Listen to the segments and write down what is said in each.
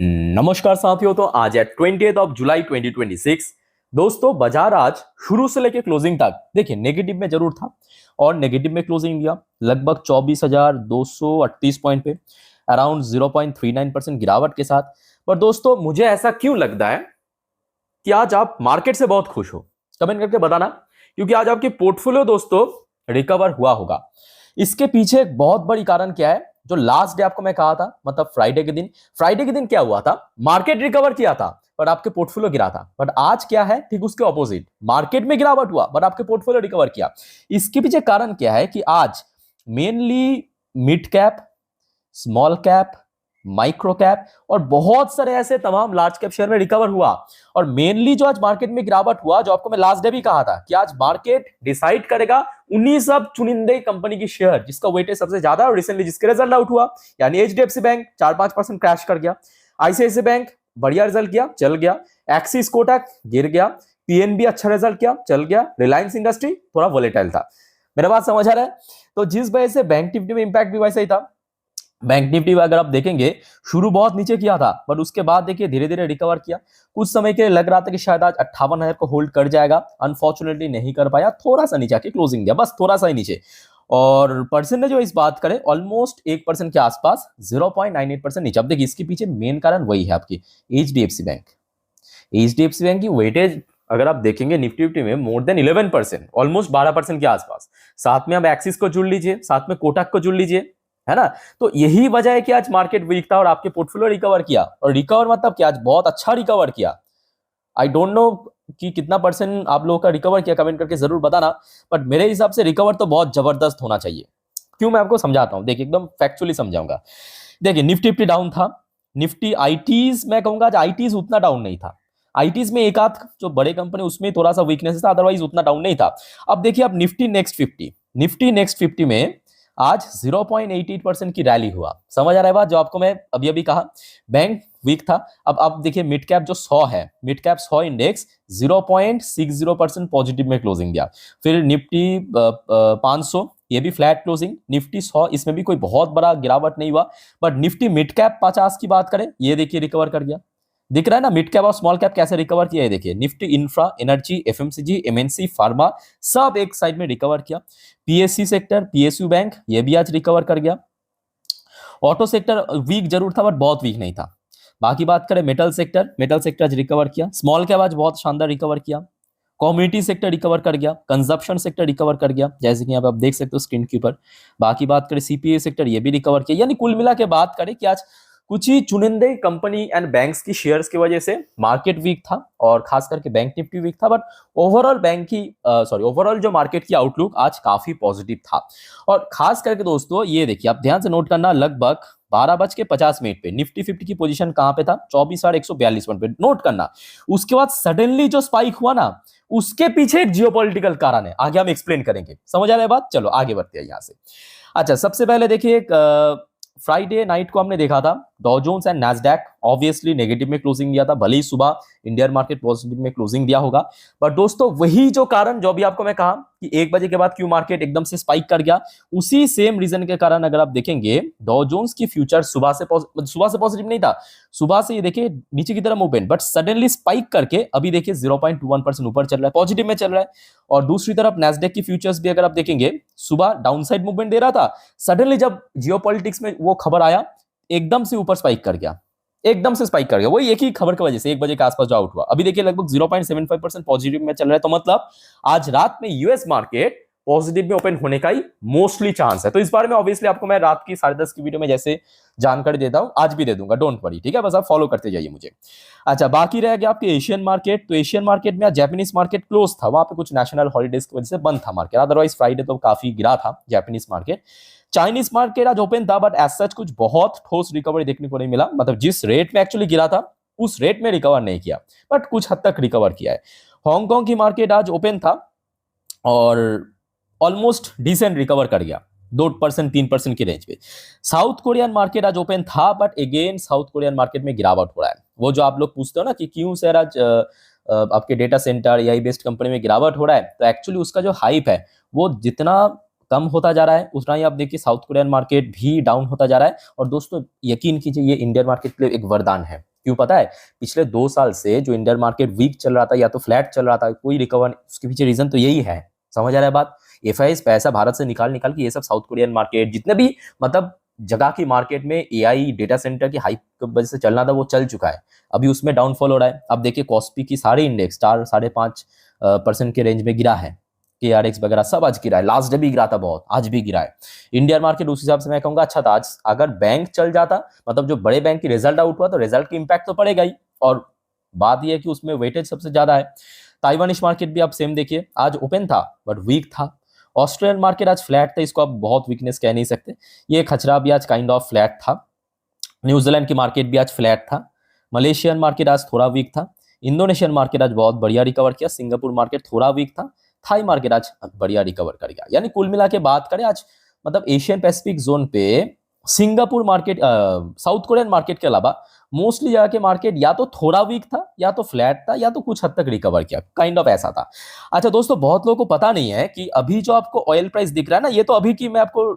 नमस्कार साथियों। तो आज है 20th ऑफ जुलाई 2026। दोस्तों बाजार आज शुरू से लेकर क्लोजिंग तक देखिए नेगेटिव में जरूर था और नेगेटिव में क्लोजिंग दिया लगभग 24,238 पॉइंट पे, अराउंड 0.39% गिरावट के साथ। पर दोस्तों मुझे ऐसा क्यों लगता है कि आज आप मार्केट से बहुत खुश हो? कमेंट करके बताना, क्योंकि आज आपकी पोर्टफोलियो दोस्तों रिकवर हुआ होगा। इसके पीछे एक बहुत बड़ी कारण क्या है? जो लास्ट डे आपको मैं कहा था, मतलब फ्राइडे के दिन क्या हुआ था? मार्केट रिकवर किया था पर आपके पोर्टफोलियो गिरा था। बट आज क्या है? ठीक उसके ऑपोजिट, मार्केट में गिरावट हुआ बट आपके पोर्टफोलियो रिकवर किया। इसके पीछे कारण क्या है कि आज mainly mid cap, small cap, micro cap और बहुत सारे ऐसे तमाम लार्ज कैप शेयर में रिकवर हुआ। और मेनली जो आज मार्केट में गिरावट हुआ, जो आपको मैं लास्ट डे भी कहा था कि आज मार्केट डिसाइड करेगा उन्हीं सब चुनिंदे कंपनी की शेयर जिसका वेटेज सबसे ज्यादा और रिसेंटली जिसके रिजल्ट आउट हुआ। यानी एचडीएफसी बैंक 4-5% क्रैश कर गया, आईसीआईसीआई बैंक बढ़िया रिजल्ट किया चल गया, एक्सिस कोटक गिर गया, पीएनबी अच्छा रिजल्ट किया चल गया, रिलायंस इंडस्ट्री थोड़ा वोलेटाइल था। मेरा बात समझ आ रहा है? तो जिस वजह से बैंक निफ्टी में इंपैक्ट भी वैसा ही था। बैंक निफ्टी अगर आप देखेंगे शुरू बहुत नीचे किया था बट उसके बाद देखिए धीरे धीरे रिकवर किया। कुछ समय के लिए लग रहा था कि शायद आज 58,000 को होल्ड कर जाएगा, अनफॉर्चुनेटली नहीं कर पाया, थोड़ा सा नीचे आके क्लोजिंग दिया, बस थोड़ा सा ही नीचे। और परसेंटेज इस बात करें ऑलमोस्ट 1% के आसपास, 0.98% नीचे। अब देखिए इसके पीछे मेन कारण वही है आपकी एचडीएफसी बैंक। एचडीएफसी बैंक की वेटेज अगर आप देखेंगे निफ्टी में मोर देन 11%, ऑलमोस्ट 12% के आसपास। साथ में आप एक्सिस को जुड़ लीजिए, साथ में कोटक को जुड़ लीजिए, है ना। तो यही वजह है कि आज मार्केट वीक था और आपके पोर्टफोलियो रिकवर किया। और रिकवर मतलब कि आज बहुत अच्छा रिकवर किया। आई डोंट नो कि कितना परसेंट आप लोगों का रिकवर किया, कमेंट करके जरूर बताना। बट मेरे हिसाब से रिकवर तो बहुत जबरदस्त होना चाहिए। क्यों, मैं आपको समझाता हूं। देखिए एकदम फैक्चुअली समझाऊंगा। देखिए निफ्टी डाउन था। निफ्टी आईटीज, मैं कहूंगा आज आईटीज उतना डाउन नहीं था। आईटीज में एक आध जो बड़े कंपनी उसमें थोड़ा सा वीकनेस था, अदरवाइज उतना डाउन नहीं था। अब देखिए आप निफ्टी नेक्स्ट 50 में आज 0.88% की रैली हुआ। समझ आ रहा है बात? जो आपको मैं अभी अभी कहा, बैंक वीक था। अब आप देखिए मिड कैप जो 100 है, मिड कैप 100 इंडेक्स 0.60% पॉजिटिव में क्लोजिंग दिया। फिर निफ्टी 500 ये भी फ्लैट क्लोजिंग। निफ्टी 100 इसमें भी कोई बहुत बड़ा गिरावट नहीं हुआ। बट निफ्टी मिड कैप 50 की बात करें, ये देखिए रिकवर कर गया। दिख रहा है ना मिड कैप और स्मॉल कैप कैसे रिकवर किया है? देखिए Nifty infra, energy, FMCG, MNC, pharma सब एक साइड में रिकवर किया। पीएससी सेक्टर, पीएसयू बैंक ये भी आज रिकवर कर गया। ऑटो सेक्टर वीक जरूर था बट बहुत वीक नहीं था। बाकी बात करें मेटल सेक्टर आज रिकवर किया। स्मॉल कैप आज बहुत शानदार रिकवर किया। कम्युनिटी सेक्टर रिकवर कर गया। कंजप्शन सेक्टर रिकवर कर गया, जैसे कि यहाँ पे आप देख सकते हो स्क्रीन के ऊपर। बाकी बात करें सीपीए सेक्टर, ये भी रिकवर किया। यानी कुल मिला के बात करें कि आज कुछ ही चुनिंदे कंपनी एंड बैंक्स की शेयर्स की वजह से मार्केट वीक था और खास करके बैंक निफ्टी वीक था। बट ओवरऑल जो मार्केट की आउटलुक आज काफी पॉजिटिव था। और खास करके दोस्तों ये देखिए, आप ध्यान से नोट करना, लगभग 12:50 पे निफ्टी 50 की पोजीशन कहां पे था? 24,142 पॉइंट पे। नोट करना। उसके बाद सडनली जो स्पाइक हुआ ना, उसके पीछे एक जियोपॉलिटिकल कारण है, आगे हम एक्सप्लेन करेंगे। समझ आ रहा है बात? चलो आगे बढ़ते हैं यहां से। अच्छा, सबसे पहले देखिए फ्राइडे नाइट को हमने देखा था Dow Jones and Nasdaq obviously negative में क्लोजिंग दिया था, भले ही सुबह इंडियन मार्केट पॉजिटिव में क्लोजिंग दिया होगा। बट दोस्तों वही जो कारण जो भी आपको मैं कहा कि 1 बजे के बाद क्यों मार्केट एकदम से स्पाइक कर गया, उसी सेम रीजन के कारण अगर आप देखेंगे डॉ जोन्स की फ्यूचर सुबह से पॉजिटिव नहीं था। सुबह से ये देखिए नीचे की तरफ मूवमेंट, बट सडनली स्पाइक करके अभी देखिए 0.21% ऊपर चल रहा है, पॉजिटिव में चल रहा है। और दूसरी तरफ नैस्डैक की फ्यूचर्स भी अगर आप देखेंगे सुबह डाउनसाइड मूवमेंट दे रहा था, सडनली जब जियोपॉलिटिक्स में वो खबर आया एकदम से ऊपर स्पाइक कर गया, एकदम से स्पाइक कर गया। वही एक ही खबर की वजह से 1 बजे के आसपास जो आउट हुआ। अभी देखिए लगभग 0.75% पॉजिटिव में चल रहा है। तो मतलब आज रात में यूएस मार्केट पॉजिटिव में ओपन होने का ही मोस्टली चांस है। तो इस बारे में ऑब्वियसली आपको मैं रात की 10:30 की वीडियो में जैसे जानकारी देता हूं, आज भी दे दूंगा, डोंट वरी, ठीक है? बस आप फॉलो करते जाइए मुझे। अच्छा, बाकी रह गया आपके एशियन मार्केट। तो एशियन मार्केट में जापानीज मार्केट क्लोज था, वहां पे कुछ नेशनल हॉलीडेज की वजह से बंद था मार्केट। अदरवाइज फ्राइडे तो काफी गिरा था जापानीज मार्केट। चाइनीज मार्केट आज ओपन था बट एज सच कुछ बहुत ठोस रिकवरी देखने को नहीं मिला। मतलब जिस रेट में एक्चुअली गिरा था उस रेट में रिकवर नहीं किया, बट कुछ हद तक रिकवर किया है। हांगकांग की मार्केट आज ओपन था और ऑलमोस्ट डिसेंट रिकवर कर गया, 2% 3% की रेंज पे। साउथ कोरियन मार्केट आज ओपन था but again south Korean market में गिरावट हो रहा है। वो जो आप लोग पूछते हो ना कि क्यों सर आज आपके डेटा सेंटर या बेस्ड कंपनी में गिरावट हो रहा है, तो एक्चुअली उसका जो हाइप है वो जितना कम होता जा रहा है उतना ही आप देखिए साउथ कोरियन मार्केट भी डाउन होता जा रहा है। और दोस्तों यकीन कीजिए ये इंडियन मार्केट के लिए एक वरदान है। क्यों पता है? पिछले 2 साल से जो इंडियन मार्केट वीक चल रहा था या तो फ्लैट चल रहा था, कोई रिकवर, उसके पीछे रीजन तो यही है। समझ आ रहा है बात? एफआईआई पैसा भारत से निकाल निकाल के ये सब साउथ कोरियन मार्केट, जितने भी मतलब जगह की मार्केट में एआई डेटा सेंटर की हाइप की वजह से चलना था, वो चल चुका है। अभी उसमें डाउनफॉल हो रहा है। अब देखिए कॉस्पी की सारे इंडेक्स 4-5.5% के रेंज में गिरा है। KRX वगैरह सब आज गिरा है। लास्ट डे भी गिरा था बहुत, आज भी गिरा है। इंडियन मार्केट उस हिसाब से मैं कहूंगा अच्छा था। आज अगर बैंक चल जाता, मतलब जो बड़े बैंक की रिजल्ट आउट हुआ, तो रिजल्ट की इंपैक्ट तो पड़ेगा ही। और बात यह है कि उसमें वेटेज सबसे ज्यादा है। ताइवानिश मार्केट भी आप सेम देखिए, आज ओपन था बट वीक था। ऑस्ट्रेलियन मार्केट आज फ्लैट था, इसको आप बहुत वीकनेस कह नहीं सकते। ये खचरा भी आज काइंड ऑफ फ्लैट था। न्यूजीलैंड की मार्केट भी आज फ्लैट था। मलेशियन मार्केट आज थोड़ा वीक था। इंडोनेशियन मार्केट आज बहुत बढ़िया रिकवर किया। सिंगापुर मार्केट थोड़ा वीक था। थाई मार्केट आज बढ़िया रिकवर कर गया। यानी कुल मिला के बात करें आज, मतलब एशियन पैसिफिक जोन पे Singapore market, south Korean market के अलावा मोस्टली जगह के मार्केट या तो थोड़ा वीक था, या तो फ्लैट था, या तो कुछ हद तक रिकवर किया, काइंड ऑफ ऐसा था। अच्छा दोस्तों, बहुत लोगों को पता नहीं है कि अभी जो आपको ऑयल प्राइस दिख रहा है ना, ये तो अभी की मैं आपको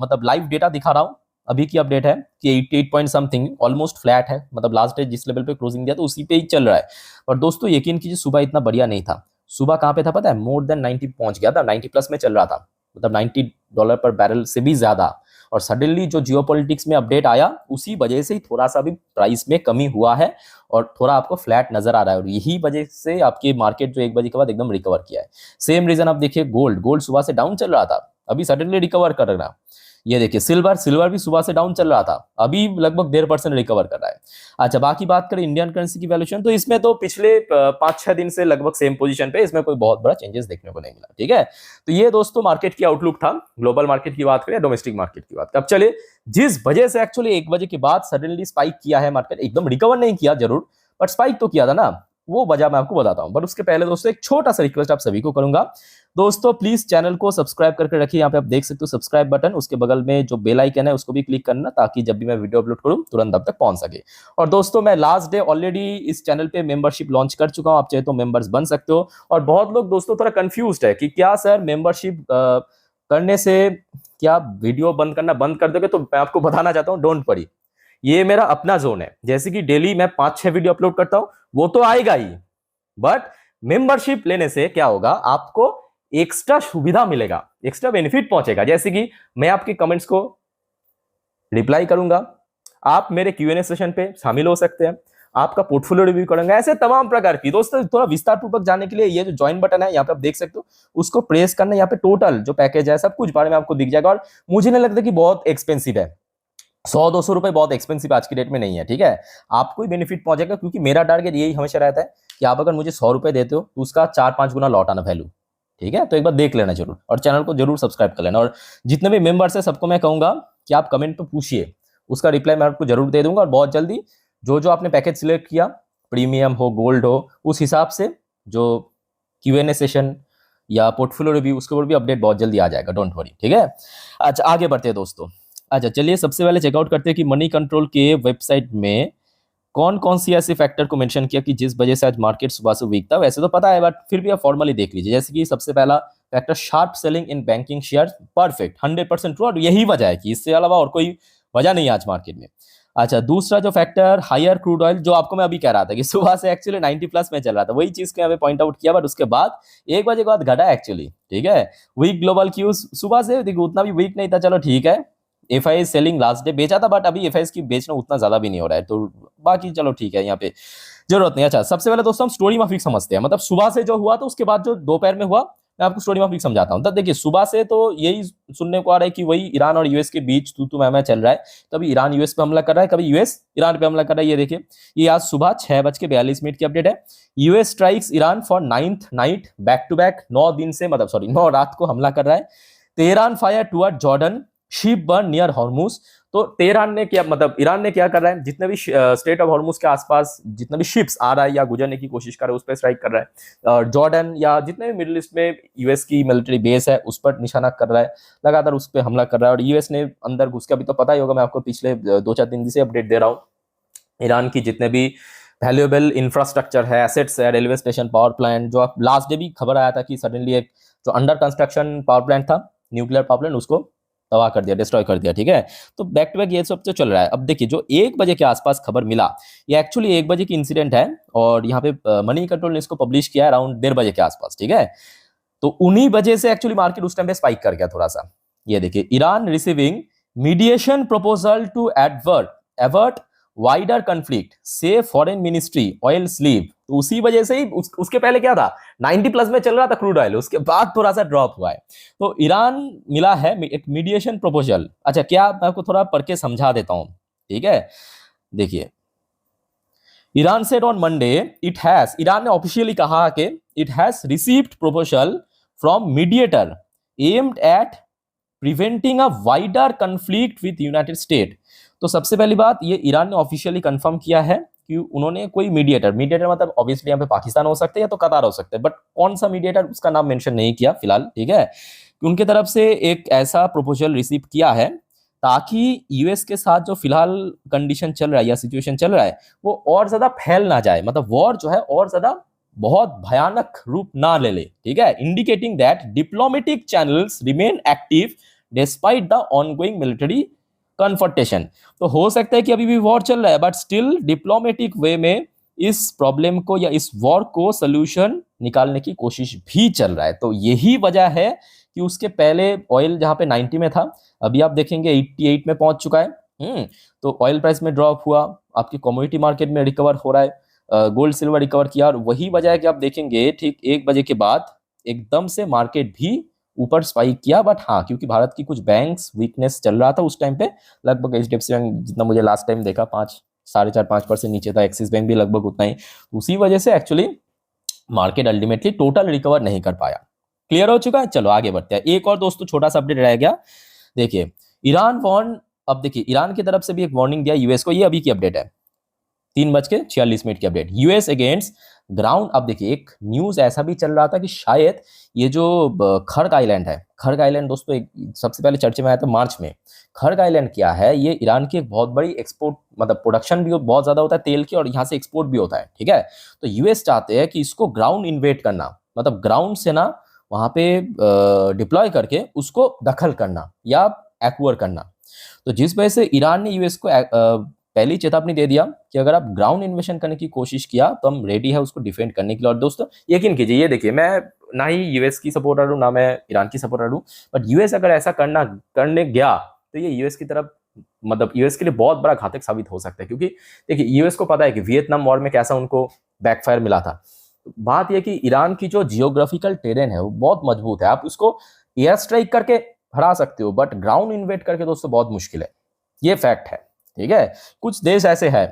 मतलब लाइव डेटा दिखा रहा हूं। अभी की अपडेट है कि 88 पॉइंट समथिंग ऑलमोस्ट फ्लैट है, मतलब लास्ट डे जिस लेवल पे क्लोजिंग दिया तो उसी पे ही चल रहा है। और दोस्तों यकीन कीजिए, सुबह इतना बढ़िया नहीं था। सुबह कहां पे था पता है? मोर देन 90 पहुंच गया था, 90 प्लस में चल रहा था, मतलब $90 पर बैरल से भी ज्यादा। और सडनली जो जियोपॉलिटिक्स में अपडेट आया, उसी वजह से ही थोड़ा सा भी प्राइस में कमी हुआ है और थोड़ा आपको फ्लैट नजर आ रहा है। और यही वजह से आपकी मार्केट जो 1 बजे के बाद एकदम रिकवर किया है। सेम रीजन आप देखिए, गोल्ड सुबह से डाउन चल रहा था, अभी सडनली रिकवर कर रहा है। ये देखिए सिल्वर भी सुबह से डाउन चल रहा था, अभी लगभग 1.5% रिकवर कर रहा है। अच्छा, बाकी बात करें इंडियन करेंसी की वैल्यूएशन, तो इसमें तो पिछले 5-6 दिन से लगभग सेम पोजीशन पे, इसमें कोई बहुत बड़ा चेंजेस देखने को नहीं मिला। ठीक है, तो ये दोस्तों मार्केट की आउटलुक था। ग्लोबल मार्केट की बात करें, डोमेस्टिक मार्केट की बात करें। अब चलिए, जिस वजह से एक्चुअली 1 बजे के बाद सडनली स्पाइक किया है मार्केट, एकदम रिकवर नहीं किया जरूर, बट स्पाइक तो किया था ना, वो वजह मैं आपको बताता हूं। बट उसके पहले दोस्तों एक छोटा सा रिक्वेस्ट आप सभी को करूंगा। दोस्तों प्लीज चैनल को सब्सक्राइब करके रखिए। यहाँ पे आप देख सकते हो सब्सक्राइब बटन, उसके बगल में जो बेल आइकन है उसको भी क्लिक करना, ताकि जब भी मैं वीडियो अपलोड करूं तुरंत आप तक पहुंच सके। और दोस्तों मैं लास्ट डे ऑलरेडी इस चैनल पे मेंबरशिप लॉन्च कर चुका हूं, आप चाहे तो मेंबर्स बन सकते हो। और बहुत लोग दोस्तों थोड़ा कंफ्यूज्ड है कि क्या सर मेंबरशिप करने से क्या वीडियो बंद करना बंद कर दोगे? तो मैं आपको बताना चाहता हूँ, डोंट वरी, ये मेरा अपना जोन है। जैसे कि डेली मैं 5-6 वीडियो अपलोड करता हूं, वो तो आएगा ही, बट मेंबरशिप लेने से क्या होगा, आपको एक्स्ट्रा सुविधा मिलेगा, एक्स्ट्रा बेनिफिट पहुंचेगा। जैसे कि मैं आपके कमेंट्स को रिप्लाई करूंगा, आप मेरे Q&A सेशन पे शामिल हो सकते हैं, आपका पोर्टफोलियो रिव्यू करेंगे, ऐसे तमाम प्रकार की। दोस्तों थोड़ा विस्तार पूर्वक जानने के लिए ये जो ज्वाइन बटन है यहाँ पे आप देख सकते हो, उसको प्रेस करना, यहाँ पे टोटल जो पैकेज है सब कुछ बारे में आपको दिख जाएगा। और मुझे नहीं लगता कि बहुत एक्सपेंसिव है, 100-200 रुपए बहुत एक्सपेंसिव आज की डेट में नहीं है। ठीक है, आपको ही बेनिफिट पहुंचेगा, क्योंकि मेरा टारगेट यही हमेशा रहता है कि आप अगर मुझे 100 रुपए देते हो तो उसका 4-5 गुना लौट आना वैल्यू। ठीक है, तो एक बार देख लेना जरूर, और चैनल को जरूर सब्सक्राइब कर लेना। और जितने भी मेंबर्स हैं सबको मैं कहूंगा कि आप कमेंट पे पूछिए, उसका रिप्लाई मैं आपको जरूर दे दूंगा। और बहुत जल्दी जो जो आपने पैकेज सिलेक्ट किया, प्रीमियम हो, गोल्ड हो, उस हिसाब से जो Q&A सेशन या पोर्टफोलियो रिव्यू, उसके ऊपर भी अपडेट बहुत जल्दी आ जाएगा, डोंट वरी। ठीक है, अच्छा आगे बढ़ते हैं दोस्तों। अच्छा चलिए, सबसे पहले चेकआउट करते हैं कि मनी कंट्रोल के वेबसाइट में कौन कौन सी ऐसे फैक्टर को मेंशन किया कि जिस वजह से आज मार्केट सुबह से वीक था। वैसे तो पता है, बट फिर भी आप फॉर्मली देख लीजिए। जैसे कि सबसे पहला factor, sharp selling in banking share, perfect, 100% true, और यही वजह है कि इससे अलावा और कोई वजह नहीं है आज मार्केट में। अच्छा, दूसरा जो फैक्टर, हायर क्रूड ऑयल, जो आपको मैं अभी कह रहा था कि सुबह से एक्चुअली 90 प्लस में चल रहा था, वही चीज को यहाँ पे पॉइंट आउट किया, बट उसके बाद 1 बजे के बाद घटा एक्चुअली। ठीक है, वीक ग्लोबल क्यूज, सुबह से देखो उतना भी वीक नहीं था, चलो ठीक है। एफआई सेलिंग लास्ट डे बेचा था, बट अभी एफआई की बेचना उतना ज्यादा भी नहीं हो रहा है, तो बाकी चलो ठीक है, यहाँ पे जरूरत नहीं। अच्छा, सबसे पहले दोस्तों हम स्टोरी माफिक समझते हैं, मतलब सुबह से जो हुआ, तो उसके बाद जो दोपहर में हुआ, मैं आपको स्टोरी माफिक समझाता हूं। तब देखिए, सुबह से तो यही सुनने को आ रहा है कि वही ईरान और यूएस के बीच तू मैं चल रहा है। कभी ईरान यूएस पे हमला कर रहा है, कभी यूएस ईरान पे हमला कर रहा है। ये देखिए, ये आज सुबह 6:42 की अपडेट है। US strikes Iran for 9th night back to back, 9 रात को हमला कर रहा है। Tehran fire toward Jordan, ship burn near Hormuz. तो तेहरान ने क्या, मतलब ईरान ने क्या कर रहा है, जितने भी स्टेट ऑफ हॉर्मुज के आसपास जितने भी शिप्स आ रहा है या गुजरने की कोशिश कर रहा है, उस पर स्ट्राइक कर रहा है। और जॉर्डन या जितने भी मिडिल ईस्ट में यूएस की मिलिट्री बेस है, उस पर निशाना कर रहा है, लगातार उस पर हमला कर रहा है। और यूएस ने अंदर घुस के, अभी तो पता ही होगा, मैं आपको पिछले 2-4 दिन से अपडेट दे रहा हूँ, ईरान की जितने भी वैल्यूएबल इंफ्रास्ट्रक्चर है, एसेट्स है, रेलवे स्टेशन, पावर प्लांट, जो आप लास्ट डे भी खबर आया था कि सडनली एक जो अंडर कंस्ट्रक्शन पावर प्लांट था, न्यूक्लियर पावर प्लांट, उसको तबाह कर दिया, डिस्ट्रॉय कर दिया, ठीक है। तो बैक टू बैक ये सब तो चल रहा है। अब देखिए जो 1 बजे के आसपास खबर मिला, ये एक्चुअली 1 बजे की इंसिडेंट है और यहाँ पे मनी कंट्रोल ने इसको पब्लिश किया है अराउंड 1:30 बजे के आसपास, ठीक है। तो उन्हीं वजह से एक्चुअली मार्केट उस टाइम पे स्पाइक कर गया थोड़ा सा। ये देखिए, Iran receiving mediation proposal to avert wider conflict से फॉरेन मिनिस्ट्री ऑयल स्लीव। तो उसी वजह से ही उसके पहले क्या था, 90 प्लस में चल रहा था क्रूड ऑयल, उसके बाद थोड़ा सा ड्रॉप हुआ है। तो ईरान मिला है एक मीडिएशन प्रपोजल। अच्छा, क्या मैं आपको थोड़ा पढ़ के समझा देता हूं, ठीक है। देखिए, Iran said on Monday Iran ने ऑफिशियली कहा कि it has received proposal from mediator aimed at preventing a wider conflict with United state. तो सबसे पहली बात, ये ईरान ने ऑफिशियली कंफर्म किया है कि उन्होंने कोई मीडिएटर मतलब ऑब्वियसली यहाँ पे पाकिस्तान हो सकते हैं या तो कतार हो सकते हैं, बट कौन सा मीडिएटर उसका नाम मेंशन नहीं किया फिलहाल, ठीक है। उनके तरफ से एक ऐसा प्रपोजल रिसीव किया है ताकि यूएस के साथ जो फिलहाल कंडीशन चल रहा है या सिचुएशन चल रहा है वो और ज्यादा फैल ना जाए, मतलब वॉर जो है और ज्यादा बहुत भयानक रूप ना ले ले, ठीक है। Indicating that diplomatic channels remain active despite the ongoing military confrontation. तो हो सकता है कि अभी भी वॉर चल रहा है बट स्टिल डिप्लोमेटिक वे में इस प्रॉब्लम को या इस वॉर को सोल्यूशन निकालने की कोशिश भी चल रहा है। तो यही वजह है कि उसके पहले ऑयल जहां पे 90 में था, अभी आप देखेंगे 88 में पहुंच चुका है। तो ऑयल प्राइस में ड्रॉप हुआ, आपकी कमोडिटी मार्केट में रिकवर हो रहा है, गोल्ड सिल्वर रिकवर किया, और वही वजह है कि आप देखेंगे ठीक 1 बजे के बाद एकदम से मार्केट भी ऊपर स्पाइक किया। बट हाँ, क्योंकि भारत की कुछ बैंक्स वीकनेस चल रहा था उस टाइम पे, लगभग एचडीएफसी बैंक जितना मुझे लास्ट टाइम देखा 4.5% नीचे था, एक्सिस बैंक भी लगभग उतना ही। उसी वजह से actually market ultimately total recover नहीं कर पाया। क्लियर हो चुका है, चलो आगे बढ़ते हैं। एक और दोस्तों छोटा सा अपडेट रह गया, देखिए ईरान वॉर्न। अब देखिए ईरान की तरफ से भी एक वार्निंग दिया यूएस को, ये अभी की अपडेट है 3:46 की अपडेट, यूएस अगेंस्ट ग्राउंड। अब देखिए एक न्यूज ऐसा भी चल रहा था कि शायद ये जो खर्ग आइलैंड है, खर्ग आइलैंड दोस्तों सबसे पहले चर्चे में आया था मार्च में। खर्ग आइलैंड क्या है, ये ईरान की एक बहुत बड़ी एक्सपोर्ट मतलब प्रोडक्शन भी बहुत ज्यादा होता है तेल की, और यहाँ से एक्सपोर्ट भी होता है, ठीक है। तो यूएस चाहते हैं कि इसको ग्राउंड इन्वेट करना, मतलब ग्राउंड से ना वहां पे डिप्लॉय करके उसको दखल करना या एक्वायर करना। तो जिस वजह से ईरान ने यूएस को पहली चेतावनी दे दिया कि अगर आप ग्राउंड इन्वेशन करने की कोशिश किया तो हम रेडी है उसको डिफेंड करने के लिए। और दोस्तों यकीन कीजिए, ये देखिए मैं ना ही यूएस की सपोर्टर हूँ ना मैं ईरान की सपोर्टर हूँ, बट यूएस अगर ऐसा करने गया तो ये यूएस की तरफ मतलब यूएस के लिए बहुत बड़ा घातक साबित हो सकता है। क्योंकि देखिए यूएस को पता है कि वियतनाम वॉर में कैसा उनको बैकफायर मिला था। बात यह कि ईरान की जो जियोग्राफिकल टेरेन है वो बहुत मजबूत है, आप उसको एयर स्ट्राइक करके हरा सकते हो बट ग्राउंड इन्वेट करके दोस्तों बहुत मुश्किल है, ये फैक्ट है, ठीक है। कुछ देश ऐसे हैं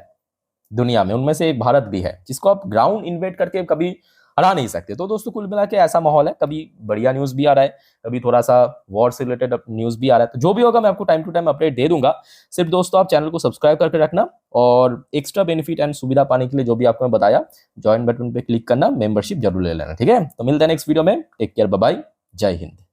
दुनिया में, उनमें से एक भारत भी है, जिसको आप ग्राउंड इन्वेट करके कभी हरा नहीं सकते। तो दोस्तों कुल मिला के ऐसा माहौल है, कभी बढ़िया न्यूज भी आ रहा है, कभी थोड़ा सा वॉर से रिलेटेड न्यूज भी आ रहा है। तो जो भी होगा मैं आपको टाइम टू टाइम अपडेट दे दूंगा। सिर्फ दोस्तों आप चैनल को सब्सक्राइब करके रखना, और एक्स्ट्रा बेनिफिट एंड सुविधा पाने के लिए जो भी आपको मैं बताया ज्वाइन बटन पे क्लिक करना, मेंबरशिप जरूर ले लेना, ठीक है। तो मिलते हैं नेक्स्ट वीडियो में, टेक केयर, बाय बाय, जय हिंद।